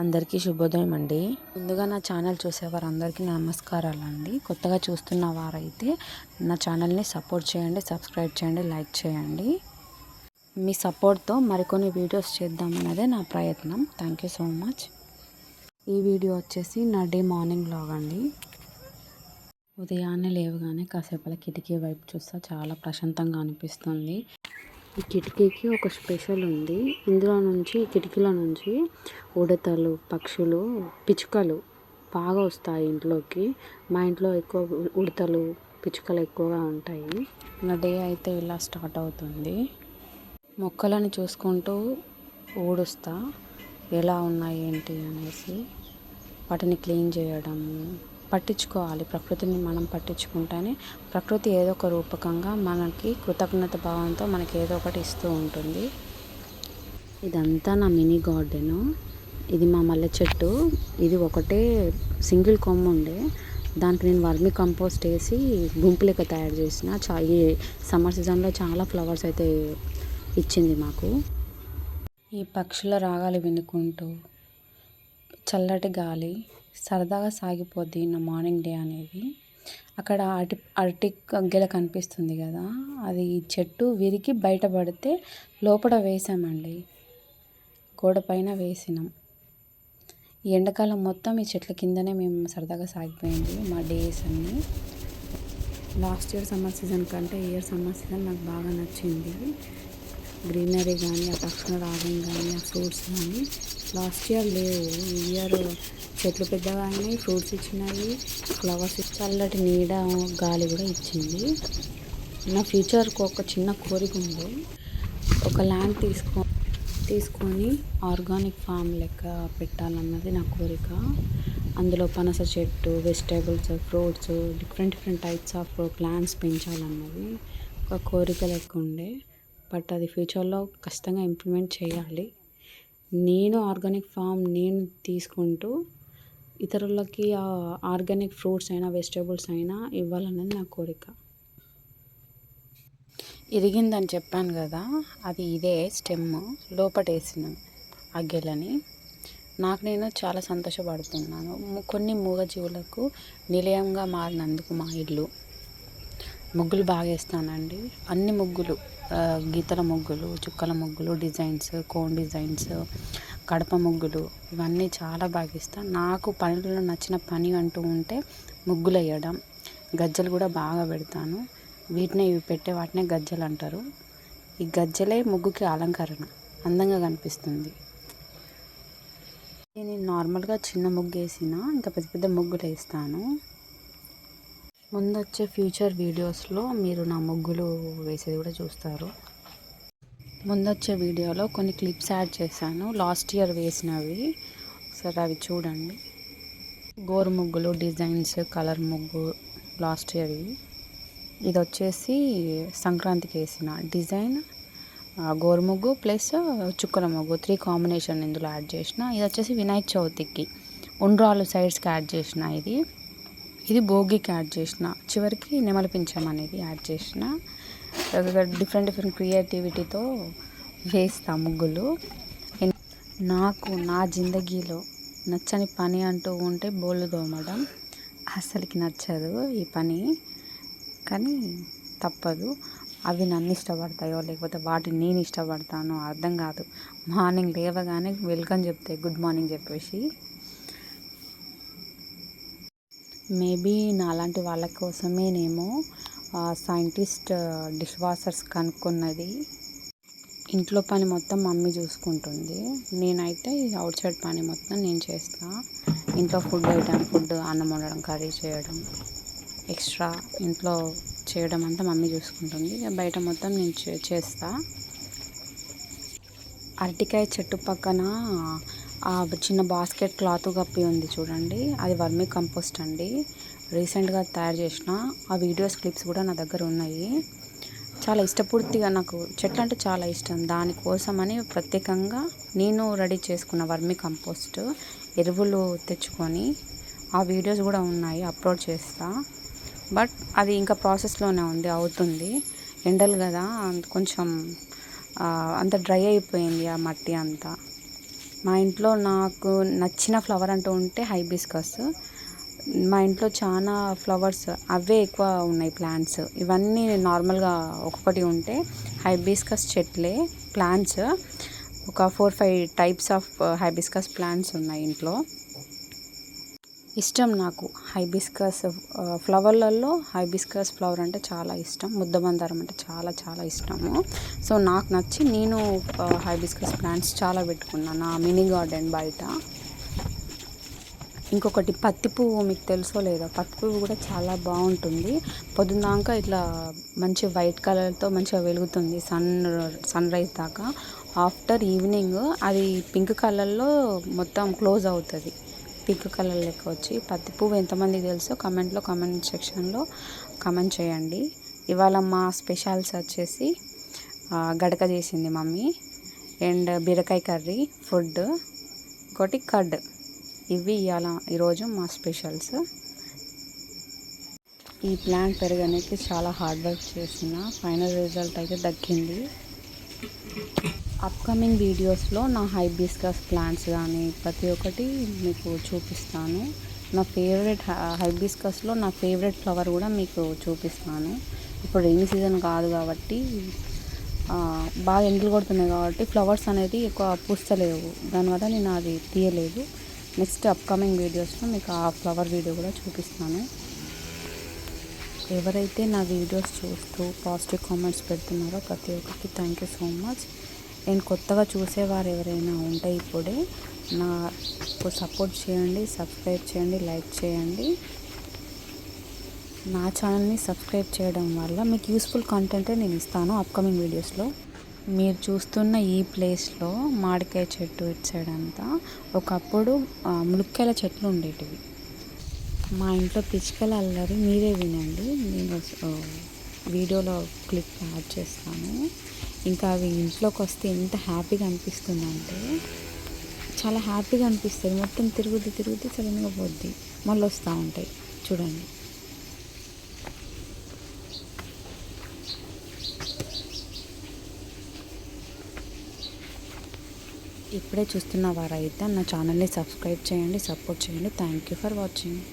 అందరికీ శుభోదయం అండి. ముందుగా నా ఛానల్ చూసేవారు అందరికీ నమస్కారాలు అండి. కొత్తగా చూస్తున్న వారైతే నా ఛానల్ని సపోర్ట్ చేయండి, సబ్స్క్రైబ్ చేయండి, లైక్ చేయండి. మీ సపోర్ట్తో మరికొన్ని వీడియోస్ చేద్దామన్నదే నా ప్రయత్నం. Thank you so much. ఈ వీడియో వచ్చేసి నా డే మార్నింగ్ వ్లాగ్ అండి. ఉదయాన్నే లేవగానే కాసేపు కిటికీ వైపు చూస్తే చాలా ప్రశాంతంగా అనిపిస్తుంది. ఈ కిటికీకి ఒక స్పెషల్ ఉంది. ఈ కిటికీల నుంచి ఉడతలు, పక్షులు, పిచ్చుకలు బాగా వస్తాయి ఇంట్లోకి. మా ఇంట్లో ఎక్కువ ఉడతలు, పిచ్చుకలు ఎక్కువగా ఉంటాయి. నా డే అయితే ఇలా స్టార్ట్ అవుతుంది. మొక్కలను చూసుకుంటూ ఊడుస్తా, ఎలా ఉన్నాయి ఏంటి అనేసి వాటిని క్లీన్ చేయడము. పట్టించుకోవాలి, ప్రకృతిని మనం పట్టించుకుంటేనే ప్రకృతి ఏదో ఒక రూపకంగా మనకి కృతజ్ఞత భావంతో మనకి ఏదో ఒకటి ఇస్తూ ఉంటుంది. ఇదంతా నా మినీ గార్డెను. ఇది మా మల్లె చెట్టు. ఇది ఒకటే సింగిల్ కొమ్మ ఉండే, దానికి నేను వర్మి కంపోస్ట్ వేసి గుంపు లెక్క తయారు చేసిన. ఈ సమ్మర్ సీజన్లో చాలా ఫ్లవర్స్ అయితే ఇచ్చింది మాకు. ఈ పక్షుల రాగాలు వినుకుంటూ చల్లటి గాలి సరదాగా సాగిపోద్ది నా మార్నింగ్ డే అనేది. అక్కడ అరటి గెల కనిపిస్తుంది కదా, అది చెట్టు విరిగి బయటపడితే లోపల వేసామండి, గోడ పైన వేసినాం. ఈ ఎండాకాలం మొత్తం ఈ చెట్ల కిందనే మేము సరదాగా సాగిపోయింది మా డేస్ అన్నీ. లాస్ట్ ఇయర్ సమ్మర్ సీజన్ కంటే ఈ ఇయర్ సమ్మర్ సీజన్ నాకు బాగా నచ్చింది. గ్రీనరీ కానీ, ఆ పక్షుల రాగం కానీ, ఆ ఫ్రూట్స్ కానీ లాస్ట్ ఇయర్ లేవు. ఈ ఇయర్ చెట్లు పెద్దగా అయినాయి, ఫ్రూట్స్ ఇచ్చినాయి, ఫ్లవర్స్ చల్లటి నీడ గాలి కూడా ఇచ్చింది. నా ఫ్యూచర్కి ఒక చిన్న కోరిక ఉంది. ఒక ల్యాండ్ తీసుకొని ఆర్గానిక్ ఫామ్ లెక్క పెట్టాలన్నది నా కోరిక. అందులో పనస చెట్టు, vegetables, fruits, different types of plants పెంచాలన్నది ఒక కోరిక లెక్క ఉండే. బట్ అది ఫ్యూచర్లో ఖచ్చితంగా ఇంప్లిమెంట్ చేయాలి. నేను ఆర్గానిక్ ఫామ్ తీసుకుంటూ ఇతరులకి ఆ ఆర్గానిక్ ఫ్రూట్స్ అయినా, వెజిటేబుల్స్ అయినా ఇవ్వాలన్నది నా కోరిక. ఇరిగిందని చెప్పాను కదా, అది ఇదే స్టెమ్ లోపటేసిన ఆ గెలని. నేను చాలా సంతోషపడుతున్నాను. కొన్ని మూగజీవులకు నిలయంగా మారినందుకు మా ఇల్లు. ముగ్గులు బాగా వేస్తానండి. అన్ని ముగ్గులు, గీతల ముగ్గులు, చుక్కల ముగ్గులు, డిజైన్స్, కోన్ డిజైన్స్, కడప ముగ్గులు, ఇవన్నీ చాలా బాగా ఇస్తాను. నాకు పనులలో నచ్చిన పని అంటూ ఉంటే ముగ్గులు వేయడం. గజ్జలు కూడా బాగా పెడతాను. వాటినే గజ్జలు అంటారు. ఈ గజ్జలే ముగ్గుకి అలంకరణ, అందంగా కనిపిస్తుంది. నేను నార్మల్గా చిన్న ముగ్గు వేసిన ఇంకా పెద్ద పెద్ద ముగ్గులు వేస్తాను. ముందొచ్చే ఫ్యూచర్ వీడియోస్లో మీరు నా ముగ్గులు వేసేది కూడా చూస్తారు. ముందొచ్చే వీడియోలో కొన్ని క్లిప్స్ యాడ్ చేశాను, లాస్ట్ ఇయర్ వేసినవి. సరే అవి చూడండి. గోరు ముగ్గులు, డిజైన్స్, కలర్ ముగ్గు లాస్ట్ ఇయర్. ఇది వచ్చేసి సంక్రాంతికి వేసిన డిజైన్, గోరు ముగ్గు ప్లస్ చుక్కల ముగ్గు, 3 కాంబినేషన్ ఇందులో యాడ్ చేసిన. ఇది వచ్చేసి వినాయక చవితికి ఉండ్రాలు సైడ్స్కి యాడ్ చేసిన. ఇది భోగికి యాడ్ చేసిన. చివరికి నెమలి పింఛం అనేది యాడ్ చేసిన. డిఫరెంట్ క్రియేటివిటీతో వేస్తా ముగ్గులు. నాకు నా జిందగీలో నచ్చని పని అంటూ ఉంటే బోళ్ళు తోమడం. అసలుకి నచ్చదు ఈ పని, కానీ తప్పదు. అవి నన్ను ఇష్టపడతాయో లేకపోతే వాటిని నేను ఇష్టపడతానో అర్థం కాదు. మార్నింగ్ లేవగానే వెల్కమ్ చెప్తాయి, గుడ్ మార్నింగ్ చెప్పేసి. మేబీ నాలాంటి వాళ్ళ కోసమేనేమో సైంటిస్ట్ డిష్ వాషర్స్ కనుక్కున్నది. ఇంట్లో పని మొత్తం మమ్మీ చూసుకుంటుంది, నేనైతే అవుట్ సైడ్ పని మొత్తం నేను చేస్తా. ఇంట్లో ఫుడ్ అన్నం వండడం, కర్రీ చేయడం, ఎక్స్ట్రా ఇంట్లో చేయడం అంతా మమ్మీ చూసుకుంటుంది. బయట మొత్తం నేను చేస్తా. అరటికాయ చెట్టు పక్కన ఆ చిన్న బాస్కెట్ క్లాత్ కప్పి ఉంది చూడండి, అది వర్మీ కంపోస్ట్ అండి. రీసెంట్గా తయారు చేసిన. ఆ వీడియోస్ క్లిప్స్ కూడా నా దగ్గర ఉన్నాయి. చాలా ఇష్టపూర్తిగా నాకు చెట్లు అంటే చాలా ఇష్టం. దానికోసమని ప్రత్యేకంగా నేను రెడీ చేసుకున్న వర్మీ కంపోస్ట్ ఎరువులు తెచ్చుకొని ఆ వీడియోస్ కూడా ఉన్నాయి, అప్లోడ్ చేస్తా. బట్ అది ఇంకా ప్రాసెస్లోనే ఉంది, అవుతుంది. ఎండలు కదా కొంచెం అంత డ్రై అయిపోయింది ఆ మట్టి అంతా. మా ఇంట్లో నాకు నచ్చిన ఫ్లవర్ అంటూ ఉంటే హైబిస్కస్. మా ఇంట్లో చాలా ఫ్లవర్స్ అవే ఎక్కువ ఉన్నాయి ప్లాంట్స్. ఇవన్నీ నార్మల్గా ఒక్కొక్కటి ఉంటే హైబిస్కస్ చెట్లే ప్లాంట్స్. ఒక 4-5 టైప్స్ ఆఫ్ హైబిస్కస్ ప్లాంట్స్ ఉన్నాయి ఇంట్లో. ఇష్టం నాకు హైబిస్కస్ ఫ్లవర్లలో హైబిస్కస్ ఫ్లవర్ అంటే చాలా ఇష్టం. ముద్దమందారం అంటే చాలా చాలా ఇష్టము. సో నాకు నచ్చి నేను హైబిస్కస్ ప్లాంట్స్ చాలా పెట్టుకున్నాను నా మినీ గార్డెన్ బయట. ఇంకొకటి పత్తి పువ్వు, మీకు తెలుసో లేదో, పత్తి పువ్వు కూడా చాలా బాగుంటుంది. పొద్దున్నాక ఇట్లా మంచి వైట్ కలర్తో మంచిగా వెలుగుతుంది సన్ రైజ్ దాకా. ఆఫ్టర్ ఈవినింగ్ అది పింక్ కలర్లో మొత్తం క్లోజ్ అవుతుంది. పింక్ కలర్ లెక్క వచ్చి పత్తి పువ్వు ఎంతమందికి తెలుసో కామెంట్ సెక్షన్లో కామెంట్ చేయండి. ఇవాళ మా స్పెషల్స్ వచ్చేసి గడక చేసింది మమ్మీ, అండ్ బీరకాయ కర్రీ, ఫుడ్, ఇంకోటి కర్డ్. ఇవి ఈరోజు మా స్పెషల్స్. ఈ ప్లాంట్ పెరగడానికి చాలా హార్డ్ వర్క్ చేసిన ఫైనల్ రిజల్ట్ అయితే దక్కింది. అప్కమింగ్ వీడియోస్లో నా హైబిస్కస్ ప్లాంట్స్ కానీ ప్రతి ఒక్కటి మీకు చూపిస్తాను. నా ఫేవరెట్ హైబిస్కస్లో నా ఫేవరెట్ ఫ్లవర్ కూడా మీకు చూపిస్తాను. ఇప్పుడు రైనీ సీజన్ కాదు కాబట్టి బాగా ఎండలు కొడుతున్నాయి కాబట్టి ఫ్లవర్స్ అనేది ఎక్కువ పూస్తలేవు. దానివల్ల నేను అది తీయలేదు. నెక్స్ట్ అప్కమింగ్ వీడియోస్లో మీకు ఆ ఫ్లవర్ వీడియో కూడా చూపిస్తాను. ఎవరైతే నా వీడియోస్ చూస్తూ పాజిటివ్ కామెంట్స్ పెడుతున్నారో ప్రతి ఒక్కరికి థ్యాంక్ యూ సో మచ్. నేను కొత్తగా చూసేవారు ఎవరైనా ఉంటే ఇప్పుడే నాకు సపోర్ట్ చేయండి, సబ్స్క్రైబ్ చేయండి, లైక్ చేయండి. నా ఛానల్ని సబ్స్క్రైబ్ చేయడం వల్ల మీకు యూస్ఫుల్ కంటెంటే నేను ఇస్తాను అప్కమింగ్ వీడియోస్లో. మీరు చూస్తున్న ఈ ప్లేస్లో మామిడికాయ చెట్టు ఇటు సైడ్ అంతా ఒకప్పుడు ములక్కాయల చెట్లు ఉండేటివి. మా ఇంట్లో పిచ్చుకల అల్లరి మీరే వినండి. నేను వీడియోలో క్లిప్ యాడ్ చేస్తాను. ఇంకా అవి ఇంట్లోకి వస్తే ఎంత హ్యాపీగా అనిపిస్తుందంటే చాలా హ్యాపీగా అనిపిస్తుంది. మొత్తం తిరుగుద్ది సడన్గా పోద్ది, మళ్ళీ వస్తూ ఉంటాయి. చూడండి. ఇప్పుడే చూస్తున్న వారైతే నా ఛానల్ని సబ్స్క్రైబ్ చేయండి, సపోర్ట్ చేయండి. Thank you for watching.